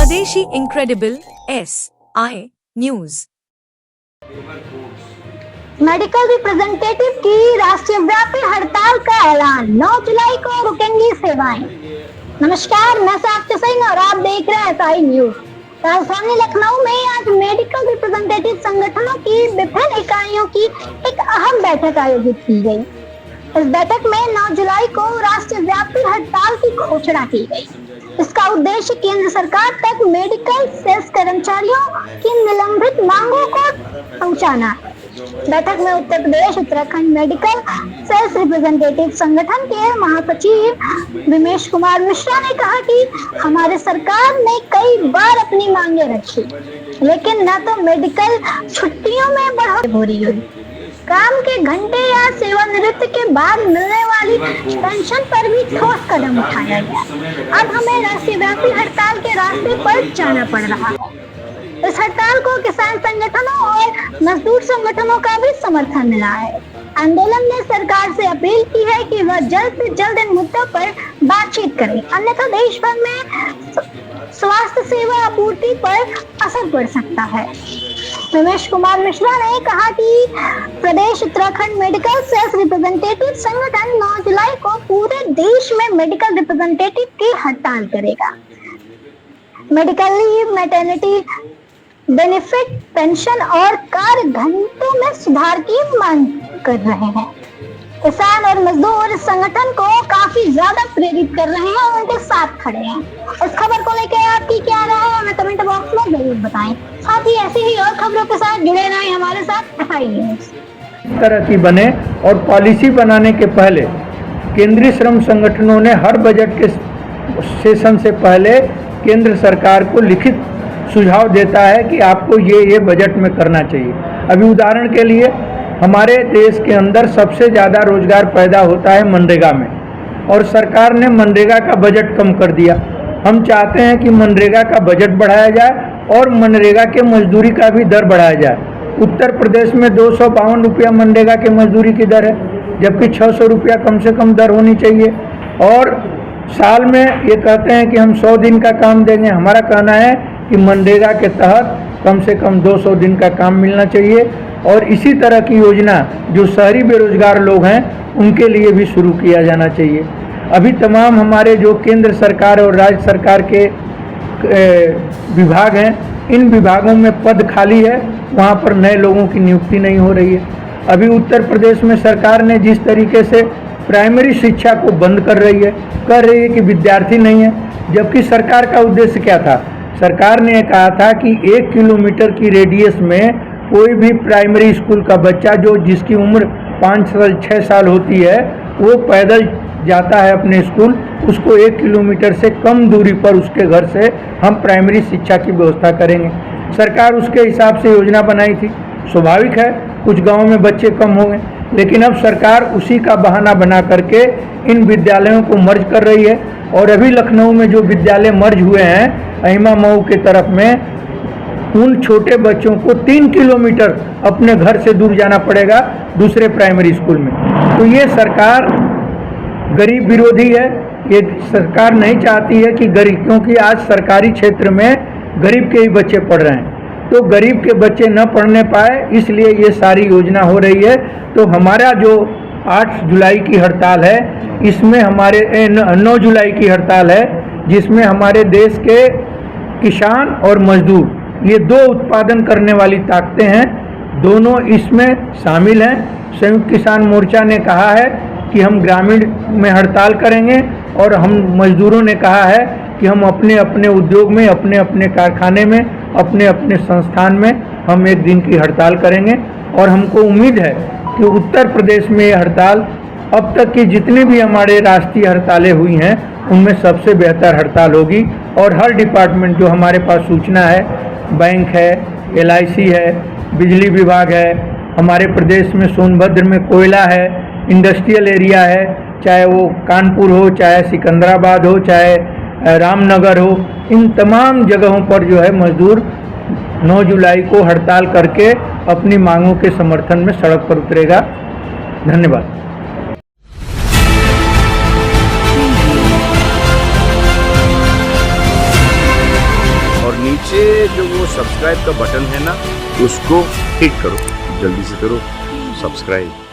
स्वदेशी incredible SI news. Medical representative की राष्ट्रीय व्यापी हड़ताल का ऐलान, 9 जुलाई को रुकेंगी सेवाएं। नमस्कार, मैं साक्षी सिंह और आप देख रहे हैं SI न्यूज। राजधानी लखनऊ में आज मेडिकल रिप्रेजेंटेटिव संगठनों की विभिन्न इकाइयों की एक अहम बैठक आयोजित की गई। इस बैठक में 9 जुलाई को राष्ट्रीय व्यापी हड़ताल की घोषणा की गई। इसका उद्देश्य केंद्र सरकार तक मेडिकल सेल्स कर्मचारियों की निलंबित मांगों को पहुंचाना है। बैठक में Uttar Pradesh Uttarakhand medical sales representative संगठन के महासचिव विमेश कुमार मिश्रा ने कहा कि हमारे सरकार ने कई बार अपनी मांगे रखी, लेकिन न तो मेडिकल छुट्टियों में बढ़ोतरी हो रही है, काम के घंटे या सेवानिवृत्ति के बाद मिलने वाली पेंशन पर भी ठोस कदम उठाया गया। अब हमें राष्ट्रीय व्यापी हड़ताल के रास्ते पर जाना पड़ रहा है। इस हड़ताल को किसान संगठनों और मजदूर संगठनों का भी समर्थन मिला है। आंदोलन ने सरकार से अपील की है कि वह जल्द से जल्द इन मुद्दों पर बातचीत करे, अन्यथा देश भर में स्वास्थ्य सेवा आपूर्ति पर असर पड़ सकता है। विमेश कुमार मिश्रा ने कहा कि Pradesh Uttarakhand medical sales representative संगठन 9 जुलाई को पूरे देश में मेडिकल रिप्रेजेंटेटिव की हड़ताल करेगा। Medical leave, maternity benefit, pension और कार्य घंटों में सुधार की मांग कर रहे हैं। किसान और मजदूर इस संगठन को काफी ज्यादा प्रेरित कर रहे हैं और उनके साथ खड़े हैं। इस खबर को लेकर आपकी क्या राय है, हमें कमेंट बॉक्स में जरूर बताएं। साथ ही ऐसी ही और खबरों के साथ जुड़े रहें हमारे साथ SI न्यूज। इस तरह की बने और पॉलिसी बनाने के पहले केंद्रीय श्रम संगठनों ने हर बजट के सेशन से पहले केंद्र सरकार को लिखित सुझाव देता है कि आपको ये बजट में करना चाहिए। अभी उदाहरण के लिए हमारे देश के अंदर सबसे ज़्यादा रोजगार पैदा होता है मनरेगा में, और सरकार ने मनरेगा का बजट कम कर दिया। हम चाहते हैं कि मनरेगा का बजट बढ़ाया जाए और मनरेगा के मजदूरी का भी दर बढ़ाया जाए। उत्तर प्रदेश में 252 रुपया मनरेगा के मजदूरी की दर है, जबकि 600 रुपया कम से कम दर होनी चाहिए। और साल में ये कहते हैं कि हम 100 दिन का काम देंगे। हमारा कहना है कि मनरेगा के तहत कम से कम 200 दिन का काम मिलना चाहिए, और इसी तरह की योजना जो शहरी बेरोजगार लोग हैं उनके लिए भी शुरू किया जाना चाहिए। अभी तमाम हमारे जो केंद्र सरकार और राज्य सरकार के विभाग हैं, इन विभागों में पद खाली है, वहाँ पर नए लोगों की नियुक्ति नहीं हो रही है। अभी उत्तर प्रदेश में सरकार ने जिस तरीके से प्राइमरी शिक्षा को बंद कर रही है, कह रही है कि विद्यार्थी नहीं है, जबकि सरकार का उद्देश्य क्या था? सरकार ने कहा था कि 1 किलोमीटर की रेडियस में कोई भी प्राइमरी स्कूल का बच्चा जिसकी उम्र 5 साल 6 साल होती है, वो पैदल जाता है अपने स्कूल, उसको 1 किलोमीटर से कम दूरी पर उसके घर से हम प्राइमरी शिक्षा की व्यवस्था करेंगे। सरकार उसके हिसाब से योजना बनाई थी। स्वाभाविक है कुछ गाँव में बच्चे कम हो गए, लेकिन अब सरकार उसी का बहाना बना करके इन विद्यालयों को मर्ज कर रही है। और अभी लखनऊ में जो विद्यालय मर्ज हुए हैं अहिमा मऊ के तरफ में, उन छोटे बच्चों को 3 किलोमीटर अपने घर से दूर जाना पड़ेगा दूसरे प्राइमरी स्कूल में। तो ये सरकार गरीब विरोधी है। ये सरकार नहीं चाहती है कि गरीब, क्योंकि आज सरकारी क्षेत्र में गरीब के ही बच्चे पढ़ रहे हैं, तो गरीब के बच्चे न पढ़ने पाए, इसलिए ये सारी योजना हो रही है। तो हमारा जो 8 जुलाई की हड़ताल है, इसमें हमारे 9 जुलाई की हड़ताल है, जिसमें हमारे देश के किसान और मजदूर, ये 2 उत्पादन करने वाली ताकतें हैं, दोनों इसमें शामिल हैं। संयुक्त किसान मोर्चा ने कहा है कि हम ग्रामीण में हड़ताल करेंगे, और हम मजदूरों ने कहा है कि हम अपने अपने उद्योग में, अपने अपने कारखाने में, अपने अपने संस्थान में हम 1 दिन की हड़ताल करेंगे। और हमको उम्मीद है कि उत्तर प्रदेश में ये हड़ताल अब तक की जितनी भी हमारे राष्ट्रीय हड़तालें हुई हैं उनमें सबसे बेहतर हड़ताल होगी। और हर डिपार्टमेंट जो हमारे पास सूचना है, बैंक है, LIC है, बिजली विभाग है, हमारे प्रदेश में सोनभद्र में कोयला है, इंडस्ट्रियल एरिया है, चाहे वो कानपुर हो, चाहे सिकंदराबाद हो, चाहे रामनगर हो, इन तमाम जगहों पर जो है मजदूर 9 जुलाई को हड़ताल करके अपनी मांगों के समर्थन में सड़क पर उतरेगा। धन्यवाद। जो वो सब्सक्राइब का बटन है ना, उसको हिट करो, जल्दी से करो सब्सक्राइब।